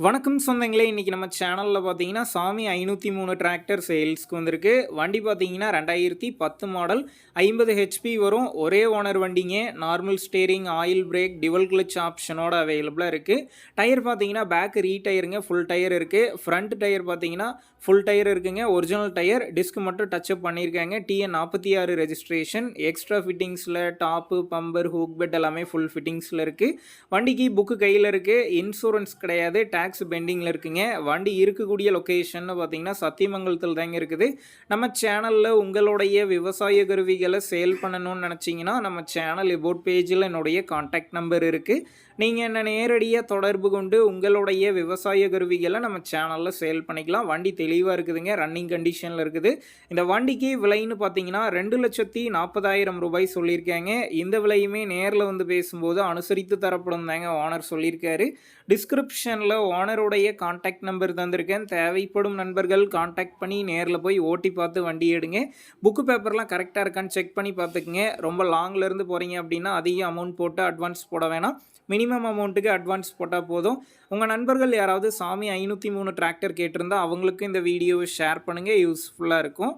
வணக்கம் சொந்தங்களே, இன்றைக்கி நம்ம சேனலில் பார்த்தீங்கன்னா சாமி 503 டிராக்டர் சேல்ஸ்க்கு வந்திருக்கு. வண்டி பார்த்தீங்கன்னா 2010 மாடல் 50 ஹெச்பி வரும். ஒரே ஓனர் வண்டிங்க. Normal steering, oil brake, dual clutch ஆப்ஷனோட அவைலபிளாக இருக்குது. டயர் பார்த்தீங்கன்னா பேக் ரீடயருங்க, ஃபுல் டயர் இருக்குது. ஃப்ரண்ட் டயர் பார்த்தீங்கன்னா ஃபுல் டயர் இருக்குங்க. ஒரிஜினல் டயர், டிஸ்க் மட்டும் டச்சப் பண்ணியிருக்காங்க. TN 46 registration. எக்ஸ்ட்ரா ஃபிட்டிங்ஸில் டாப்பு, பம்பர், ஹூக் பெட் எல்லாமே ஃபுல் ஃபிட்டிங்ஸில் இருக்குது. வண்டிக்கு புக்கு கையில் இருக்குது. இன்சூரன்ஸ் கிடையாது. டேக்ஸ் பெண்டிங்கில் இருக்குங்க. வண்டி இருக்கக்கூடிய லொக்கேஷன் பார்த்தீங்கன்னா சத்தியமங்கலத்தில் தாங்க இருக்குது. நம்ம சேனலில் உங்களுடைய விவசாய கருவிகளை சேல் பண்ணணும்னு நினச்சிங்கன்னா நம்ம சேனல் எபோட் பேஜில் என்னுடைய கான்டாக்ட் நம்பர் இருக்குது. நீங்கள் என்ன நேரடியாக தொடர்பு கொண்டு உங்களுடைய விவசாய கருவிகளை நம்ம சேனலில் சேல் பண்ணிக்கலாம். வண்டி தெளிவாக இருக்குதுங்க, ரன்னிங் கண்டிஷனில் இருக்குது. இந்த வண்டிக்கு விலைன்னு பார்த்தீங்கன்னா 2,40,000 ரூபாய் சொல்லியிருக்காங்க. இந்த விலையுமே நேரில் வந்து பேசும்போது அனுசரித்து தரப்படும் தாங்க ஓனர் சொல்லியிருக்காரு. டிஸ்கிரிப்ஷனில் ஓனருடைய கான்டாக்ட் நம்பர் தந்திருக்கேன். தேவைப்படும் நண்பர்கள் கான்டாக்ட் பண்ணி நேரில் போய் ஓட்டி பார்த்து வண்டி எடுங்க. புக்கு பேப்பர்லாம் கரெக்டாக இருக்கான்னு செக் பண்ணி பார்த்துக்குங்க. ரொம்ப லாங்லேருந்து போகிறீங்க அப்படின்னா அதிக அமௌண்ட் போட்டு அட்வான்ஸ் போட வேணாம். மினிமம் அமௌண்ட்டுக்கு அட்வான்ஸ் போட்டால் போதும். உங்கள் நண்பர்கள் யாராவது சாமி 503 டிராக்டர் கேட்டிருந்தா அவங்களுக்கு இந்த வீடியோவை ஷேர் பண்ணுங்கள், யூஸ்ஃபுல்லாக இருக்கும்.